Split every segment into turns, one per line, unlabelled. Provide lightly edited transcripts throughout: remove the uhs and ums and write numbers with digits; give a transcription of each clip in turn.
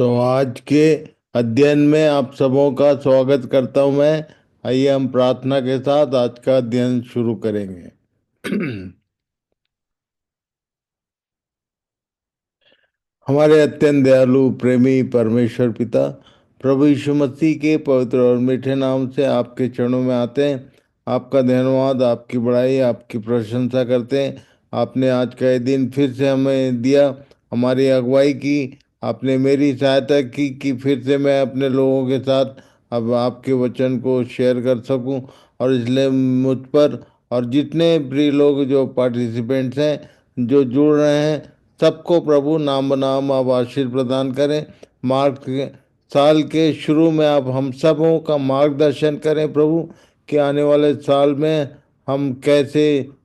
तो आज के अध्ययन में आप सबों का स्वागत करता हूं मैं। आइए हम प्रार्थना के साथ आज का अध्ययन शुरू करेंगे। हमारे अत्यंत दयालु प्रेमी परमेश्वर पिता, प्रभु यीशु मसीह के पवित्र और मीठे नाम से आपके चरणों में आते हैं। आपका धन्यवाद, आपकी बड़ाई, आपकी प्रशंसा करते हैं। आपने आज का ये दिन फिर से हमें दिया, हमारी अगुवाई की। आपने मेरी सहायता की कि फिर से मैं अपने लोगों के साथ अब आपके वचन को शेयर कर सकूं। और इसलिए मुझ पर और जितने प्रिय लोग जो पार्टिसिपेंट्स हैं, जो जुड़ रहे हैं, सबको प्रभु नाम बनाम आप आशीष प्रदान करें। साल के शुरू में आप हम सबों का मार्गदर्शन करें प्रभु, कि आने वाले साल में हम कैसे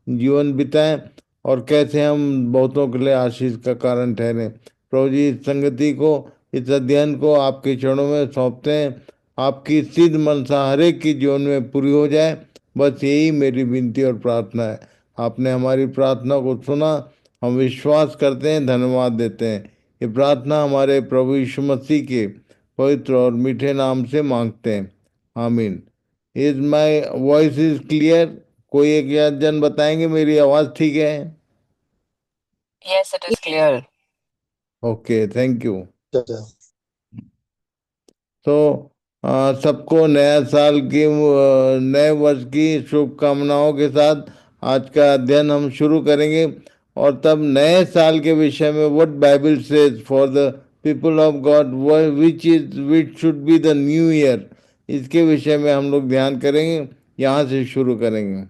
जीवन बिताएं और कैसे हम बहुतों के लिए आशीष का कारण ठहरें। प्रभु जी, इस संगति को, इस अध्ययन को आपके चरणों में सौंपते हैं। आपकी सिद्ध मनसा हर एक की जीवन में पूरी हो जाए, बस यही मेरी विनती और प्रार्थना है। आपने हमारी प्रार्थना को सुना, हम विश्वास करते हैं, धन्यवाद देते हैं। ये प्रार्थना हमारे प्रभु यीशु मसीह के पवित्र और मीठे नाम से मांगते हैं, आमीन। Is my voice is clear? कोई एक या जन बताएंगे मेरी आवाज़ ठीक है?
Yes, it is clear.
Okay, thank you.
अच्छा।
तो सबको नया साल की नए वर्ष की शुभकामनाओं के साथ आज का अध्ययन हम शुरू करेंगे। और तब नए साल के विषय में what Bible says for the people of God, which should be the new year, इसके विषय में हम लोग ध्यान करेंगे। यहाँ से शुरू करेंगे।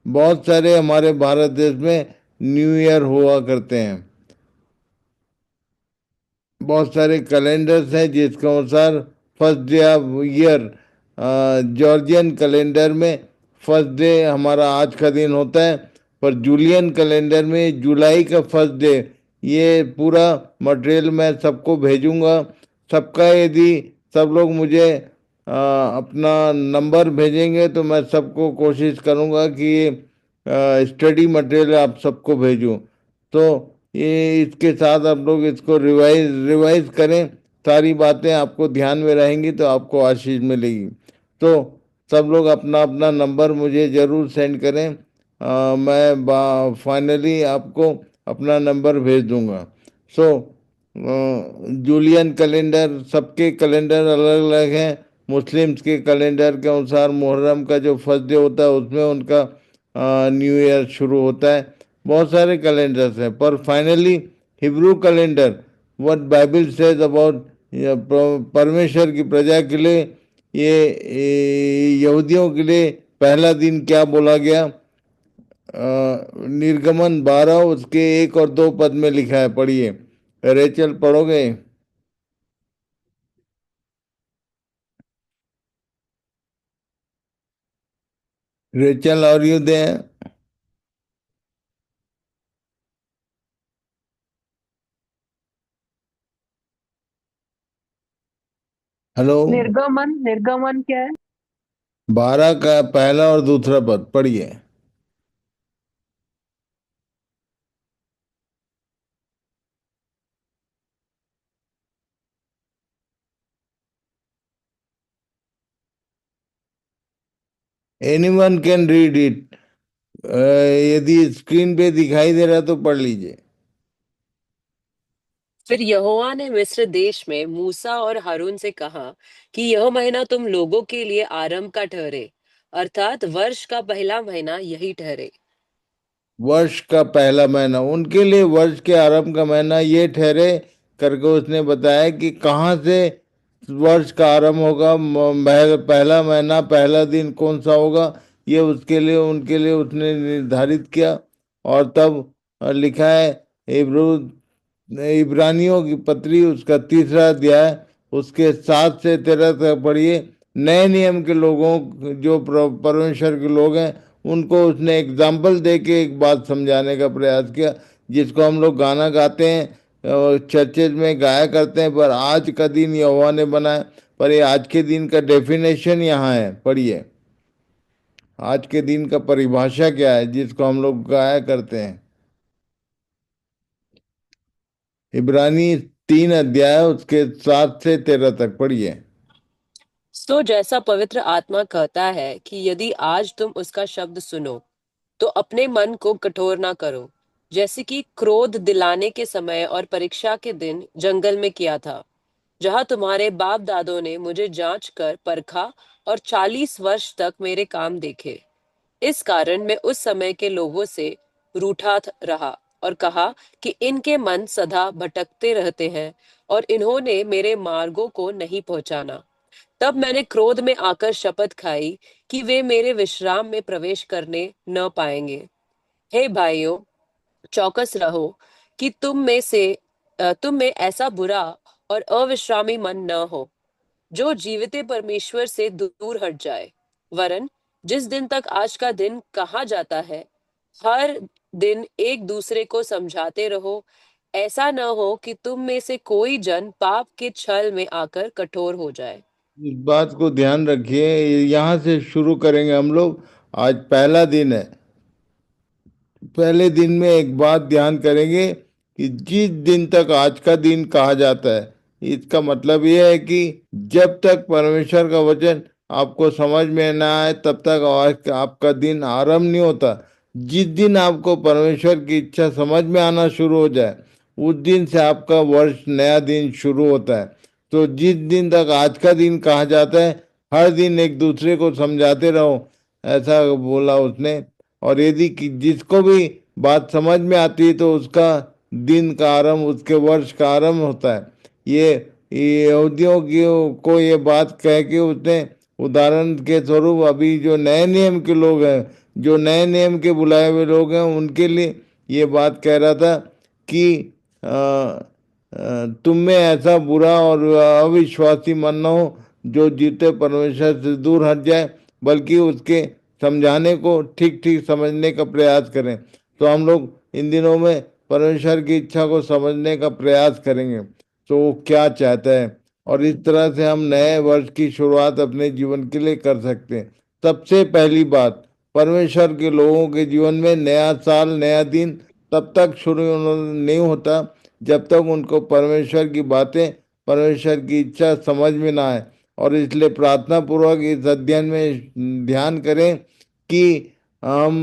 बहुत सारे हमारे भारत देश में न्यू ईयर हुआ करते हैं। बहुत सारे कैलेंडर्स हैं जिसके अनुसार first day of year, Georgian calendar में फर्स्ट डे हमारा आज का दिन होता है। पर जूलियन कैलेंडर में जुलाई का फर्स्ट डे। ये पूरा मटेरियल मैं सबको भेजूंगा। सबका यदि सब लोग मुझे अपना नंबर भेजेंगे तो मैं सबको कोशिश करूंगा कि ये स्टडी मटेरियल आप सबको भेजूं। तो ये इसके साथ आप लोग इसको रिवाइज रिवाइज करें। सारी बातें आपको ध्यान में रहेंगी तो आपको आशीष मिलेगी। तो सब लोग अपना अपना नंबर मुझे ज़रूर सेंड करें। मैं फाइनली आपको अपना नंबर भेज दूंगा। सो जूलियन कैलेंडर, सबके कैलेंडर अलग अलग हैं। मुस्लिम्स के कैलेंडर के अनुसार मुहर्रम का जो फर्स्ट डे होता है उसमें उनका न्यू ईयर शुरू होता है। बहुत सारे कैलेंडर्स हैं, पर finally Hebrew calendar, what Bible says about परमेश्वर की प्रजा के लिए, ये यहूदियों के लिए पहला दिन क्या बोला गया। निर्गमन 12 उसके 1 और 2 पद में लिखा है, पढ़िए। रेचल पढ़ोगे? रेचल, और यू दे? हेलो?
निर्गमन निर्गमन क्या है?
12 का पहला और दूसरा पद पढ़िए। Anyone can read it. यदि स्क्रीन पे दिखाई दे रहा तो पढ़ लीजिए।
फिर यहोवा ने मिस्र देश में मूसा और हारून से कहा कि यह महीना तुम लोगों के लिए आरंभ का ठहरे, अर्थात वर्ष का पहला महीना यही ठहरे।
वर्ष का पहला महीना उनके लिए, वर्ष के आरंभ का महीना ये ठहरे करके उसने बताया कि कहाँ से वर्ष का आरंभ होगा, पहला महीना, पहला दिन कौन सा होगा, ये उसके लिए, उनके लिए उसने निर्धारित किया। और तब लिखा है, इब्रू इब्रानियों की पत्री उसका 3रा अध्याय उसके 7 से 13 तक पढ़िए। नए नियम के लोगों, जो परमेश्वर के लोग हैं, उनको उसने एग्जाम्पल दे के एक बात समझाने का प्रयास किया, जिसको हम लोग गाना गाते हैं, चर्चेज में गाया करते हैं, पर आज का दिन यहोवा ने बनाया। पर ये आज के दिन का डेफिनेशन यहाँ है, पढ़िए। आज के दिन का परिभाषा क्या है जिसको हम लोग गाया करते हैं? इब्रानी 3 अध्याय उसके 7 से 13 तक पढ़िए।
सो जैसा पवित्र आत्मा कहता है कि यदि आज तुम उसका शब्द सुनो तो अपने मन को कठोर ना करो, जैसे कि क्रोध दिलाने के समय और परीक्षा के दिन जंगल में किया था, जहां तुम्हारे बाप दादों ने मुझे जांच कर परखा और 40 वर्ष तक मेरे काम देखे। इस कारण मैं उस समय के लोगों से रूठा रहा और कहा कि इनके मन सदा भटकते रहते हैं और इन्होंने मेरे मार्गों को नहीं पहचाना। तब मैंने क्रोध में आकर शपथ खाई कि वे मेरे विश्राम में प्रवेश करने न पाएंगे। हे भाइयों, चौकस रहो कि तुम में ऐसा बुरा और अविश्रामी मन न हो जो जीविते परमेश्वर से दूर हट जाए। वरन जिस दिन तक आज का दिन कहा जाता है, हर दिन एक दूसरे को समझाते रहो, ऐसा न हो कि तुम में से कोई जन पाप के छल में आकर कठोर हो जाए।
इस बात को ध्यान रखिए, यहाँ से शुरू करेंगे हम लोग। आज पहला दिन है। पहले दिन में एक बात ध्यान करेंगे कि जिस दिन तक आज का दिन कहा जाता है, इसका मतलब यह है कि जब तक परमेश्वर का वचन आपको समझ में ना आए तब तक आज आपका दिन आरंभ नहीं होता। जिस दिन आपको परमेश्वर की इच्छा समझ में आना शुरू हो जाए, उस दिन से आपका वर्ष नया दिन शुरू होता है। तो जिस दिन तक आज का दिन कहा जाता है, हर दिन एक दूसरे को समझाते रहो, ऐसा बोला उसने। और यदि जिसको भी बात समझ में आती है तो उसका दिन का आरंभ, उसके वर्ष का आरंभ होता है। ये यहूदियों की को ये बात कह के उसने उदाहरण के स्वरूप अभी जो नए नियम के लोग हैं, जो नए नियम के बुलाए हुए लोग हैं, उनके लिए ये बात कह रहा था कि तुम में ऐसा बुरा और अविश्वासी मन न हो जो जीते परमेश्वर से दूर हट जाए, बल्कि उसके समझाने को ठीक ठीक समझने का प्रयास करें। तो हम लोग इन दिनों में परमेश्वर की इच्छा को समझने का प्रयास करेंगे, तो वो क्या चाहता है, और इस तरह से हम नए वर्ष की शुरुआत अपने जीवन के लिए कर सकते हैं। सबसे पहली बात, परमेश्वर के लोगों के जीवन में नया साल, नया दिन तब तक शुरू नहीं होता जब तक उनको परमेश्वर की बातें, परमेश्वर की इच्छा समझ में ना आए। और इसलिए प्रार्थना पूर्वक इस अध्ययन में ध्यान करें कि हम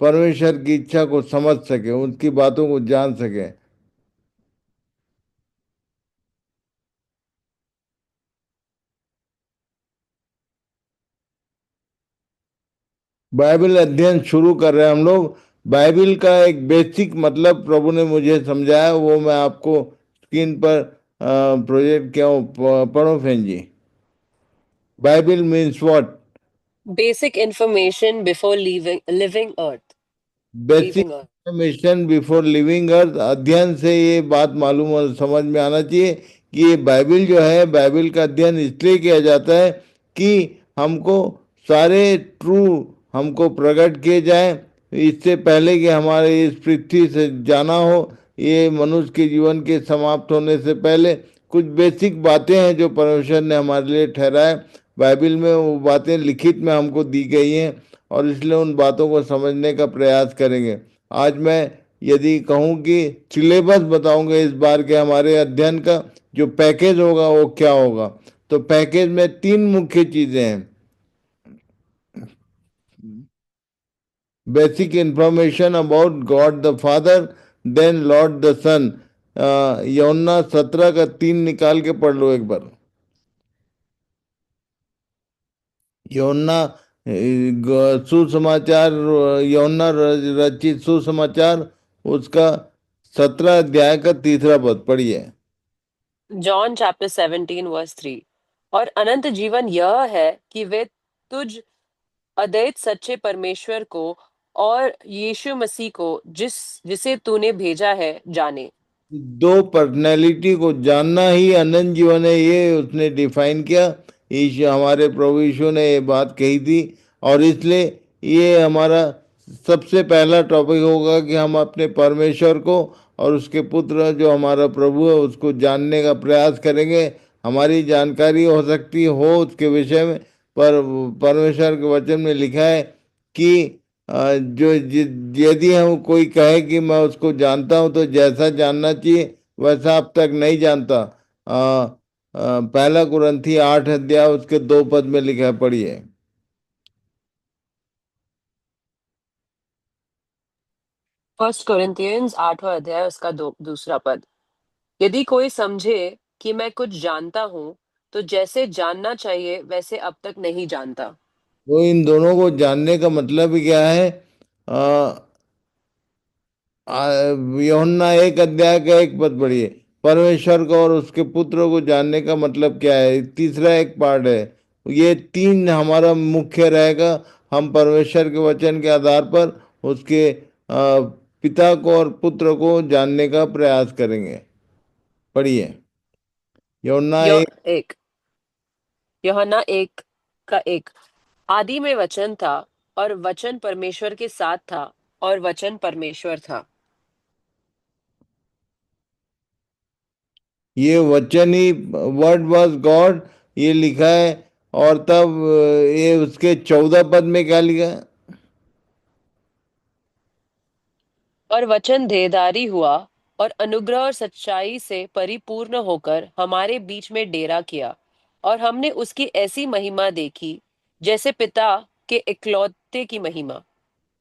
परमेश्वर की इच्छा को समझ सकें, उनकी बातों को जान सकें। बाइबल अध्ययन शुरू कर रहे हैं हम लोग। बाइबल का एक बेसिक मतलब प्रभु ने मुझे समझाया, वो मैं आपको स्क्रीन पर प्रोजेक्ट किया हूँ। पढ़ो फैन जी। Bible means what?
Basic information before living earth.
Basic
living earth.
Information before living earth. अध्ययन से ये बात मालूम और समझ में आना चाहिए कि ये बाइबल जो है, बाइबल का अध्ययन इसलिए किया जाता है कि हमको सारे ट्रू हमको प्रकट किए जाएं, इससे पहले कि हमारे इस पृथ्वी से जाना हो। ये मनुष्य के जीवन के समाप्त होने से पहले कुछ बेसिक बातें हैं जो परमेश्वर ने हमारे लिए ठहराए। बाइबल में वो बातें लिखित में हमको दी गई हैं, और इसलिए उन बातों को समझने का प्रयास करेंगे। आज मैं यदि कहूँ कि सिलेबस बताऊंगा इस बार के हमारे अध्ययन का, जो पैकेज होगा वो क्या होगा, तो पैकेज में 3 मुख्य चीजें हैं। Basic information about God the father, then Lord the son. यूहन्ना 17 का 3 निकाल के पढ़ लो एक बार। यूहन्ना सुसमाचार, यूहन्ना रचित सुसमाचार, उसका 17 अध्याय का 3रा पद पढ़िए।
John chapter 17 verse 3। और अनंत जीवन यह है कि वे तुझ अद्वैत सच्चे परमेश्वर को और यीशु मसीह को जिसे तूने भेजा है जाने।
दो पर्सनैलिटी को जानना ही अनंत जीवन है, ये उसने डिफाइन किया। ईशु, हमारे प्रभु यीशु ने ये बात कही थी। और इसलिए ये हमारा सबसे पहला टॉपिक होगा कि हम अपने परमेश्वर को और उसके पुत्र जो हमारा प्रभु है उसको जानने का प्रयास करेंगे। हमारी जानकारी हो सकती हो उसके विषय में, पर परमेश्वर के वचन में लिखा है कि जो यदि हम कोई कहे कि मैं उसको जानता हूं, तो जैसा जानना चाहिए वैसा अब तक नहीं जानता। पहला कुरिन्थी 8 अध्याय उसके 2 पद में लिखा है, पढ़िए।
फर्स्ट कोरिंथियंस 8वां अध्याय उसका दूसरा पद। यदि कोई समझे कि मैं कुछ जानता हूं, तो जैसे जानना चाहिए वैसे अब तक नहीं जानता।
तो इन दोनों को जानने का मतलब ही क्या है? यूहन्ना 1 अध्याय का 1 पद पढ़िए। परमेश्वर को और उसके पुत्र को जानने का मतलब क्या है? तीसरा एक पार्ट है। ये तीन हमारा मुख्य रहेगा। हम परमेश्वर के वचन के आधार पर उसके पिता को और पुत्र को जानने का प्रयास करेंगे। पढ़िए यूहन्ना
यो
1।
एक यूहन्ना 1 का 1। आदि में वचन था, और वचन परमेश्वर के साथ था, और वचन परमेश्वर था।
ये वचन ही, वर्ड वॉज गॉड, ये लिखा है। और तब ये उसके 14 पद में क्या लिखा है?
और वचन देहधारी हुआ, और अनुग्रह और सच्चाई से परिपूर्ण होकर हमारे बीच में डेरा किया, और हमने उसकी ऐसी महिमा देखी जैसे पिता के इकलौते की महिमा।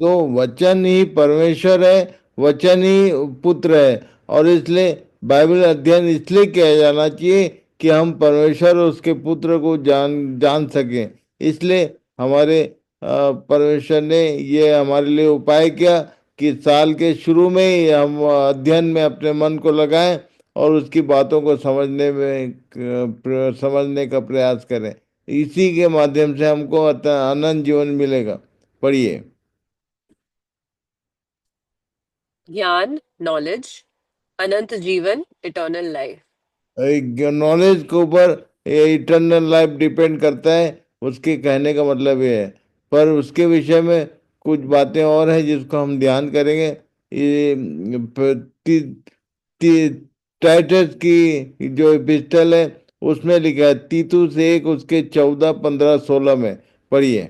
तो वचन ही परमेश्वर है, वचन ही पुत्र है। और इसलिए बाइबल अध्ययन इसलिए किया जाना चाहिए कि हम परमेश्वर और उसके पुत्र को जान जान सकें। इसलिए हमारे परमेश्वर ने ये हमारे लिए उपाय किया कि साल के शुरू में ही हम अध्ययन में अपने मन को लगाएं और उसकी बातों को समझने का प्रयास करें। इसी के माध्यम से हमको अनंत जीवन मिलेगा। पढ़िए।
ज्ञान, नॉलेज, अनंत जीवन, इटर्नल लाइफ।
नॉलेज के ऊपर इटर्नल लाइफ डिपेंड करता है, उसके कहने का मतलब ये है। पर उसके विषय में कुछ बातें और हैं जिसको हम ध्यान करेंगे। ये ती, ती, टाइटस की जो एपिस्टल है उसमें लिखा है, तीतुस 1 उसके 14, 15, 16 में। पढ़िए।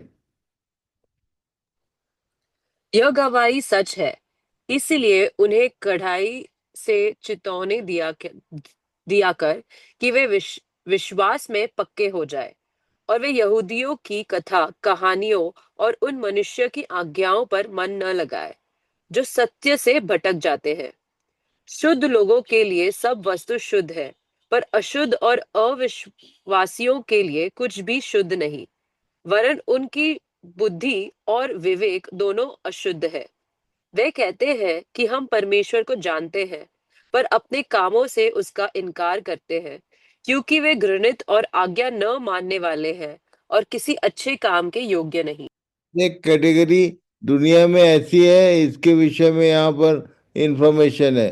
यह गवाही सच है, इसलिए उन्हें कढ़ाई से चितौनी दिया कर कि वे विश्वास में पक्के हो जाए, और वे यहूदियों की कथा कहानियों और उन मनुष्य की आज्ञाओं पर मन न लगाए जो सत्य से भटक जाते हैं। शुद्ध लोगों के लिए सब वस्तु शुद्ध है, पर अशुद्ध और अविश्वासियों के लिए कुछ भी शुद्ध नहीं, वरन उनकी बुद्धि और विवेक दोनों अशुद्ध है। वे कहते हैं कि हम परमेश्वर को जानते हैं, पर अपने कामों से उसका इनकार करते हैं, क्योंकि वे घृणित और आज्ञा न मानने वाले हैं, और किसी अच्छे काम के योग्य नहीं।
एक कैटेगरी दुनिया में ऐसी है, इसके विषय में यहाँ पर इंफॉर्मेशन है।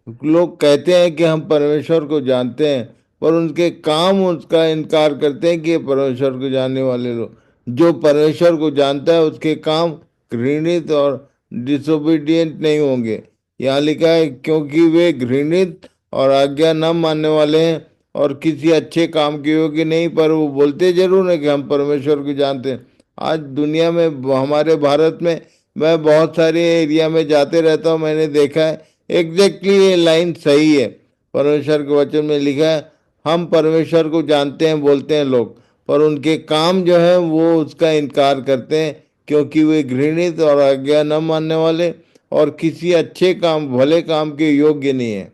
लोग कहते हैं कि हम परमेश्वर को जानते हैं, पर उनके काम उसका इनकार करते हैं कि ये परमेश्वर को जानने वाले लोग। जो परमेश्वर को जानता है उसके काम घृणित और डिसोबीडियंट नहीं होंगे। यहाँ लिखा है क्योंकि वे घृणित और आज्ञा न मानने वाले हैं और किसी अच्छे काम के योग्य नहीं, पर वो बोलते जरूर है कि हम परमेश्वर को जानते हैं। आज दुनिया में हमारे भारत में मैं बहुत सारे एरिया में जाते रहता हूँ, मैंने देखा है एग्जैक्टली ये लाइन सही है। परमेश्वर के वचन में लिखा है, हम परमेश्वर को जानते हैं बोलते हैं लोग, पर उनके काम जो है वो उसका इनकार करते हैं, क्योंकि वे घृणित और आज्ञा न मानने वाले और किसी अच्छे काम भले काम के योग्य नहीं है।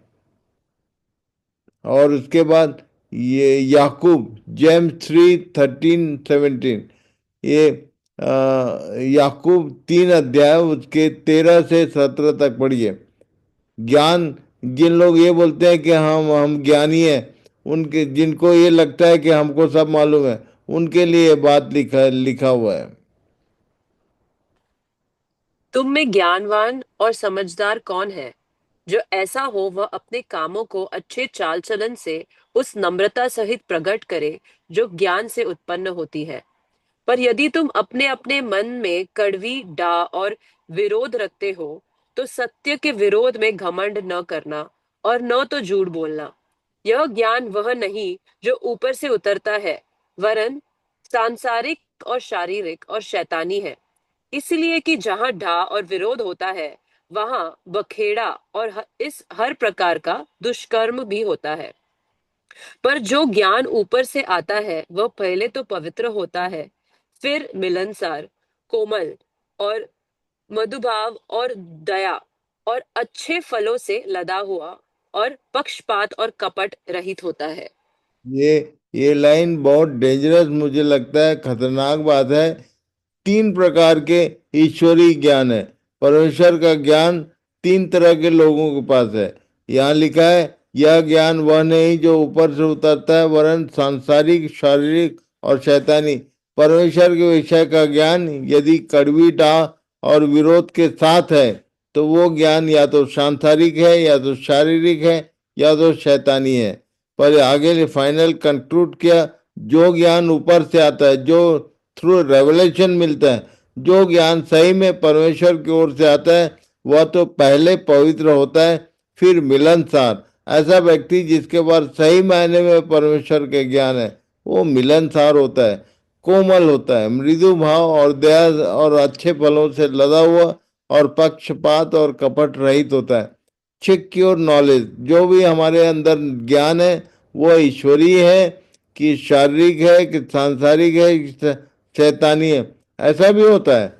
और उसके बाद ये याकूब, जेम्स 3:13-17, ये अ, याकूब 3 अध्याय उसके 13 से 17 तक पढ़िए। ज्ञान, जिन लोग ये बोलते हैं कि हम ज्ञानी हैं, उनके जिनको ये लगता है कि हमको सब मालूम है, उनके लिए ये बात लिखा लिखा हुआ है।
तुम में ज्ञानवान और समझदार कौन है? जो ऐसा हो वह अपने कामों को अच्छे चाल चलन से उस नम्रता सहित प्रकट करे जो ज्ञान से उत्पन्न होती है। पर यदि तुम अपने अपने मन में कड़वी डा और विरोध रखते हो, तो सत्य के विरोध में घमंड न करना, और न तो झूठ बोलना। यह ज्ञान वह नहीं जो ऊपर से उतरता है, वरन सांसारिक और शारीरिक और शैतानी है। इसलिए कि जहां ढा और विरोध होता है, वहां बखेड़ा और इस हर प्रकार का दुष्कर्म भी होता है। पर जो ज्ञान ऊपर से आता है वह पहले तो पवित्र होता है, फिर मिलनसार, कोमल और मधुभाव और दया और अच्छे फलों से लदा हुआ और पक्षपात और कपट रहित होता है।
ये ये लाइन बहुत डेंजरस मुझे लगता है, खतरनाक बात है। तीन प्रकार के ईश्वरीय ज्ञान है। परमेश्वर का ज्ञान तीन तरह के लोगों के पास है। यहाँ लिखा है, यह ज्ञान वह नहीं जो ऊपर से उतरता है, वरन सांसारिक, शारीरिक और शैतानी। परमेश्वर के विषय का ज्ञान यदि कड़वी डाह और विरोध के साथ है, तो वो ज्ञान या तो सांसारिक है, या तो शारीरिक है, या तो शैतानी है। पर आगे ने फाइनल कंक्लूड किया, जो ज्ञान ऊपर से आता है, जो थ्रू रेवलेशन मिलता है, जो ज्ञान सही में परमेश्वर की ओर से आता है, वह तो पहले पवित्र होता है, फिर मिलनसार। ऐसा व्यक्ति जिसके पास सही मायने में परमेश्वर के ज्ञान है, वो मिलनसार होता है, कोमल होता है, मृदु भाव और दया और अच्छे फलों से लदा हुआ और पक्षपात और कपट रहित होता है। सिक्योर नॉलेज, जो भी हमारे अंदर ज्ञान है, वो ईश्वरीय है कि शारीरिक है कि सांसारिक है कि शैतानी है। ऐसा भी होता है,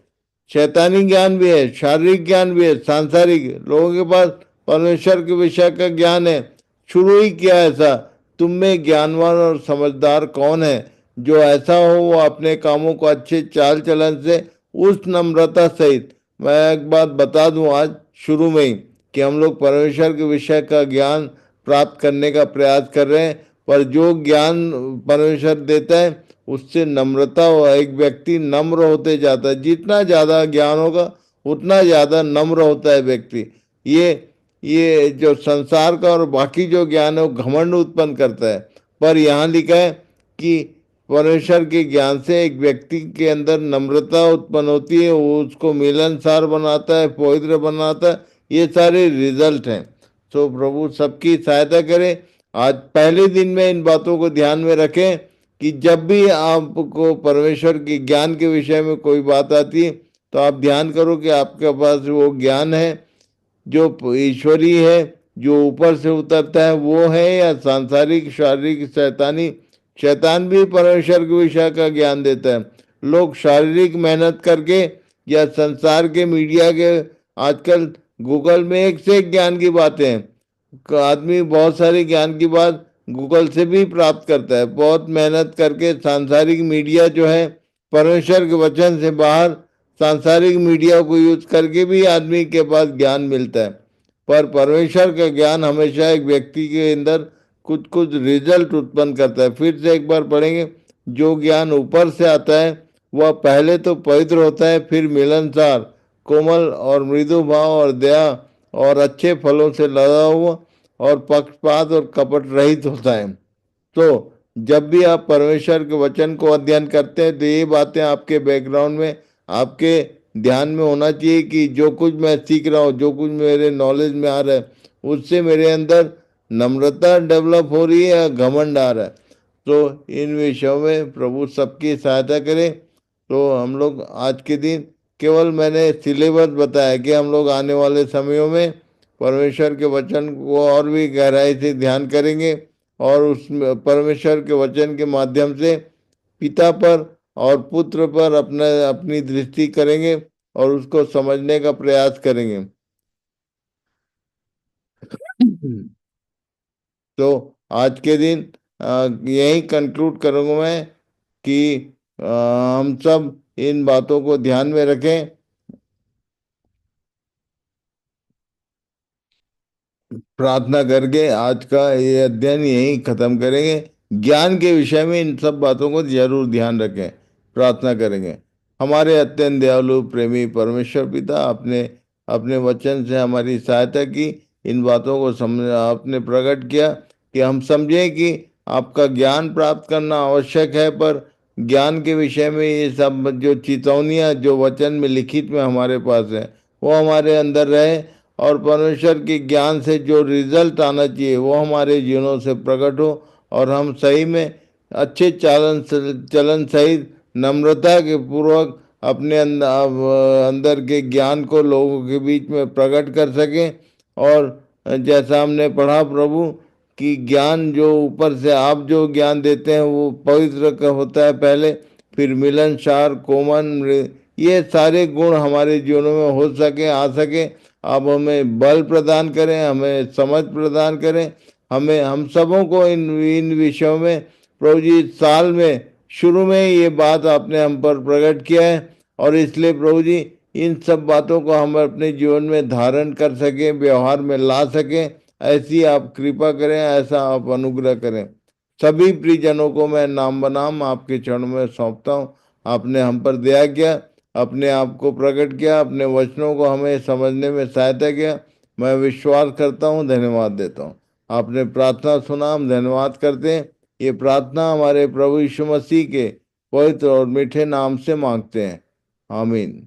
शैतानी ज्ञान भी है, शारीरिक ज्ञान भी है, सांसारिक। लोगों के पास परमेश्वर के विषय का ज्ञान है, शुरू ही किया ऐसा। तुम में ज्ञानवान और समझदार कौन है, जो ऐसा हो वो अपने कामों को अच्छे चाल चलन से, उस नम्रता सहित। मैं एक बात बता दूं आज शुरू में ही, कि हम लोग परमेश्वर के विषय का ज्ञान प्राप्त करने का प्रयास कर रहे हैं। पर जो ज्ञान परमेश्वर देता है, उससे नम्रता हो, एक व्यक्ति नम्र होते जाता है। जितना ज्यादा ज्ञान होगा, उतना ज्यादा नम्र होता है व्यक्ति। ये ये जो संसार का और बाकी जो ज्ञान है, वो घमंड उत्पन्न करता है। पर यहाँ लिखा है कि परमेश्वर के ज्ञान से एक व्यक्ति के अंदर नम्रता उत्पन्न होती है, वो उसको मिलनसार बनाता है, पवित्र बनाता है। ये सारे रिजल्ट हैं। तो प्रभु सबकी सहायता करे। आज पहले दिन में इन बातों को ध्यान में रखें कि जब भी आपको परमेश्वर के ज्ञान के विषय में कोई बात आती है, तो आप ध्यान करो कि आपके पास वो ज्ञान है जो ईश्वरीय है, जो ऊपर से उतरता है वो है, या सांसारिक, शारीरिक, शैतानी। शैतान भी परमेश्वर के विषय का ज्ञान देता है। लोग शारीरिक मेहनत करके या संसार के मीडिया के, आजकल गूगल में एक से एक ज्ञान की बातें हैं। आदमी बहुत सारे ज्ञान की बात गूगल से भी प्राप्त करता है, बहुत मेहनत करके। सांसारिक मीडिया जो है, परमेश्वर के वचन से बाहर सांसारिक मीडिया को यूज करके भी आदमी के पास ज्ञान मिलता है। पर परमेश्वर का ज्ञान हमेशा एक व्यक्ति के अंदर कुछ कुछ रिजल्ट उत्पन्न करता है। फिर से एक बार पढ़ेंगे, जो ज्ञान ऊपर से आता है, वह पहले तो पवित्र होता है, फिर मिलनसार, कोमल और मृदु भाव और दया और अच्छे फलों से लदा हुआ और पक्षपात और कपट रहित होता है। तो जब भी आप परमेश्वर के वचन को अध्ययन करते हैं, तो ये बातें आपके बैकग्राउंड में, आपके ध्यान में होना चाहिए कि जो कुछ मैं सीख रहा हूँ, जो कुछ मेरे नॉलेज में आ रहा है, उससे मेरे अंदर नम्रता डेवलप हो रही है या घमंड आ रहा है। तो इन विषयों में प्रभु सबकी सहायता करे। तो हम लोग आज के दिन केवल मैंने सिलेबस बताया कि हम लोग आने वाले समयों में परमेश्वर के वचन को और भी गहराई से ध्यान करेंगे, और उस परमेश्वर के वचन के माध्यम से पिता पर और पुत्र पर अपनी दृष्टि करेंगे और उसको समझने का प्रयास करेंगे। तो आज के दिन यही कंक्लूड करूंगा मैं कि हम सब इन बातों को ध्यान में रखें। प्रार्थना करके आज का ये अध्ययन यहीं खत्म करेंगे। ज्ञान के विषय में इन सब बातों को जरूर ध्यान रखें। प्रार्थना करेंगे। हमारे अत्यंत दयालु प्रेमी परमेश्वर पिता, आपने अपने वचन से हमारी सहायता की। इन बातों को समझ आपने प्रकट किया कि हम समझें कि आपका ज्ञान प्राप्त करना आवश्यक है, पर ज्ञान के विषय में ये सब जो चेतावनियाँ जो वचन में लिखित में हमारे पास है, वो हमारे अंदर रहे। और परमेश्वर के ज्ञान से जो रिजल्ट आना चाहिए, वो हमारे जीवनों से प्रकट हो, और हम सही में अच्छे चलन सहित नम्रता के पूर्वक अपने अंदर के ज्ञान को लोगों के बीच में प्रकट कर सकें। और जैसा हमने पढ़ा प्रभु कि ज्ञान जो ऊपर से आप जो ज्ञान देते हैं वो पवित्र का होता है पहले, फिर मिलनसार, कोमल, ये सारे गुण हमारे जीवनों में हो सके, आ सके। आप हमें बल प्रदान करें, हमें समझ प्रदान करें, हमें हम सबों को इन इन विषयों में प्रभु जी इस साल में शुरू में ये बात आपने हम पर प्रकट किया है। और इसलिए प्रभु जी इन सब बातों को हम अपने जीवन में धारण कर सकें, व्यवहार में ला सकें, ऐसी आप कृपा करें, ऐसा आप अनुग्रह करें। सभी प्रियजनों को मैं नाम बनाम आपके चरणों में सौंपता हूँ। आपने हम पर दया किया, अपने आप को प्रकट किया, अपने वचनों को हमें समझने में सहायता किया। मैं विश्वास करता हूँ, धन्यवाद देता हूँ। आपने प्रार्थना सुना, हम धन्यवाद करते हैं। ये प्रार्थना हमारे प्रभु यीशु मसीह के पवित्र और मीठे नाम से मांगते हैं, आमीन।